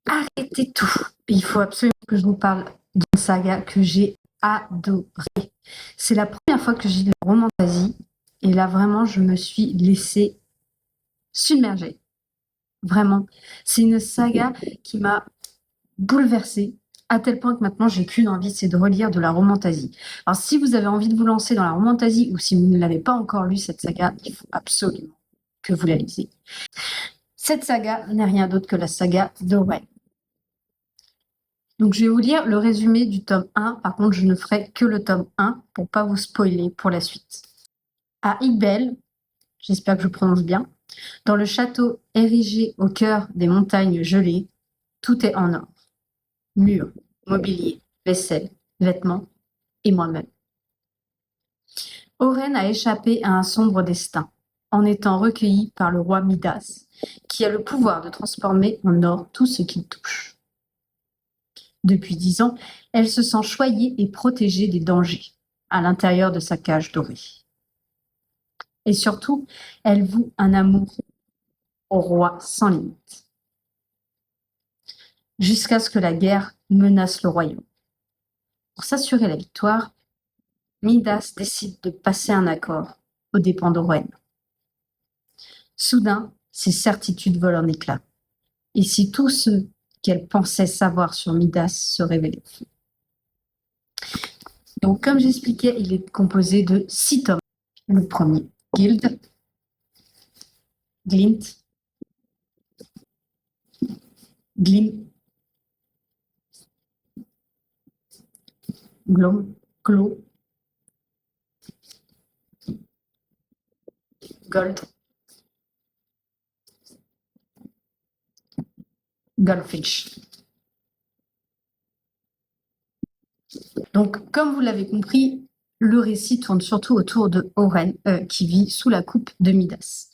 arrêtez tout. Il faut absolument que je vous parle d'une saga que j'ai adorée. C'est la première fois que j'ai lu la romantasie et là vraiment je me suis laissée submerger. Vraiment. C'est une saga qui m'a bouleversée à tel point que maintenant j'ai qu'une envie, c'est de relire de la romantasie. Alors si vous avez envie de vous lancer dans la romantasie ou si vous ne l'avez pas encore lu cette saga, il faut absolument que vous la lisiez. Cette saga n'est rien d'autre que la saga d'Owen. Donc je vais vous lire le résumé du tome 1, par contre je ne ferai que le tome 1 pour pas vous spoiler pour la suite. À Igbel, j'espère que je prononce bien, dans le château érigé au cœur des montagnes gelées, tout est en or. Murs, mobilier, vaisselle, vêtements et moi-même. Oren a échappé à un sombre destin, en étant recueilli par le roi Midas, qui a le pouvoir de transformer en or tout ce qu'il touche. Depuis 10 ans, elle se sent choyée et protégée des dangers, à l'intérieur de sa cage dorée. Et surtout, elle voue un amour au roi sans limite. Jusqu'à ce que la guerre menace le royaume. Pour s'assurer la victoire, Midas décide de passer un accord aux dépens d'Oren. Soudain, ses certitudes volent en éclats. Et si tout ce qu'elle pensait savoir sur Midas se révélait faux. Donc, comme j'expliquais, il est composé de 6 tomes. Le premier, Guild, Glint, Glim, Glom, Clo, Gold, Goldfish. Donc, comme vous l'avez compris, le récit tourne surtout autour de Oren, qui vit sous la coupe de Midas.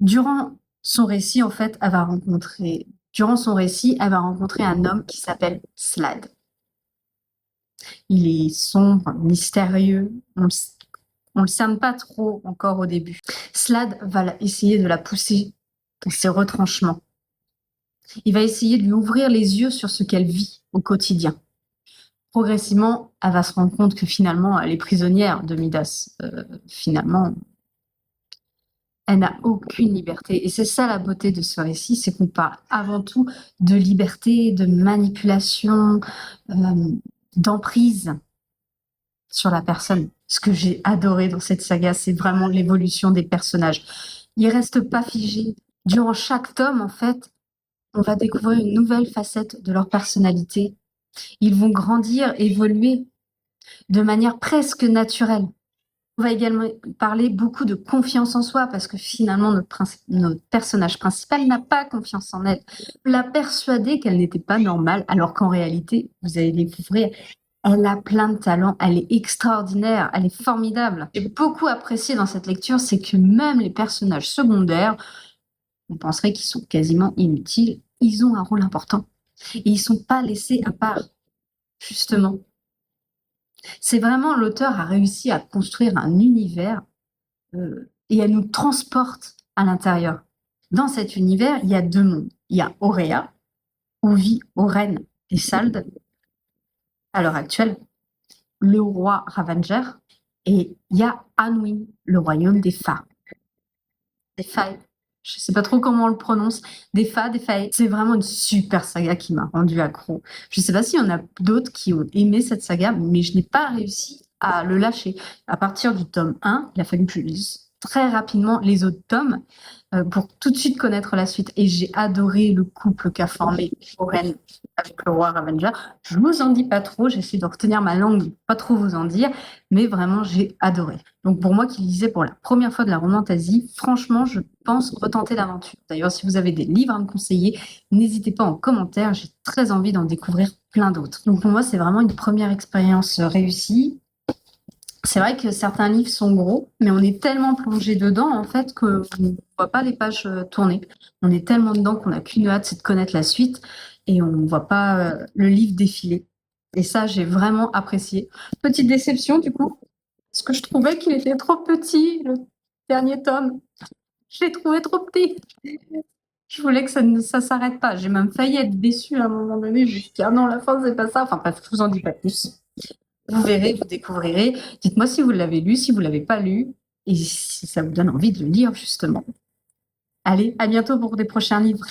Durant son récit, en fait, elle va rencontrer un homme qui s'appelle Slad. Il est sombre, mystérieux, on le cerne pas trop encore au début. Slad va essayer de la pousser dans ses retranchements. Il va essayer de lui ouvrir les yeux sur ce qu'elle vit au quotidien. Progressivement, elle va se rendre compte que finalement, elle est prisonnière de Midas. Finalement, elle n'a aucune liberté. Et c'est ça la beauté de ce récit, c'est qu'on parle avant tout de liberté, de manipulation, d'emprise sur la personne. Ce que j'ai adoré dans cette saga, c'est vraiment l'évolution des personnages. Ils restent pas figés. Durant chaque tome, en fait, on va découvrir une nouvelle facette de leur personnalité. Ils vont grandir, évoluer de manière presque naturelle. On va également parler beaucoup de confiance en soi parce que finalement, notre personnage principal n'a pas confiance en elle. On l'a persuadée qu'elle n'était pas normale, alors qu'en réalité, vous allez découvrir, elle a plein de talents, elle est extraordinaire, elle est formidable. J'ai beaucoup apprécié dans cette lecture, c'est que même les personnages secondaires, on penserait qu'ils sont quasiment inutiles, ils ont un rôle important. Et ils sont pas laissés à part, justement. C'est vraiment l'auteur a réussi à construire un univers et elle nous transporte à l'intérieur. Dans cet univers, il y a 2 mondes. Il y a Auréa, où vit Oren et Sald, à l'heure actuelle, le roi Ravanger, et il y a Anwin, le royaume des Fas. Des Fae. Je sais pas trop comment on le prononce. Des Fae, des Fae. C'est vraiment une super saga qui m'a rendu accro. Je sais pas s'il y en a d'autres qui ont aimé cette saga, mais je n'ai pas réussi à le lâcher. À partir du tome 1, il a fallu que je lise très rapidement les autres tomes pour tout de suite connaître la suite. Et j'ai adoré le couple qu'a formé Oren avec le roi Ravanger. Je vous en dis pas trop, j'essaie de retenir ma langue, pas trop vous en dire, mais vraiment j'ai adoré. Donc pour moi qui lisais pour la première fois de la romantasie, franchement je pense retenter l'aventure. D'ailleurs si vous avez des livres à me conseiller, n'hésitez pas en commentaire, j'ai très envie d'en découvrir plein d'autres. Donc pour moi c'est vraiment une première expérience réussie. C'est vrai que certains livres sont gros, mais on est tellement plongé dedans en fait qu'on ne voit pas les pages tourner. On est tellement dedans qu'on n'a qu'une hâte, c'est de connaître la suite et on ne voit pas le livre défiler. Et ça, j'ai vraiment apprécié. Petite déception du coup, parce que je trouvais qu'il était trop petit, le dernier tome. Je l'ai trouvé trop petit. Je voulais que ça ne ça s'arrête pas. J'ai même failli être déçue à un moment donné. Je me suis dit: «Ah non, la fin, c'est pas ça». Enfin bref, je vous en dis pas plus. Vous verrez, vous découvrirez. Dites-moi si vous l'avez lu, si vous l'avez pas lu et si ça vous donne envie de le lire justement. Allez, à bientôt pour des prochains livres.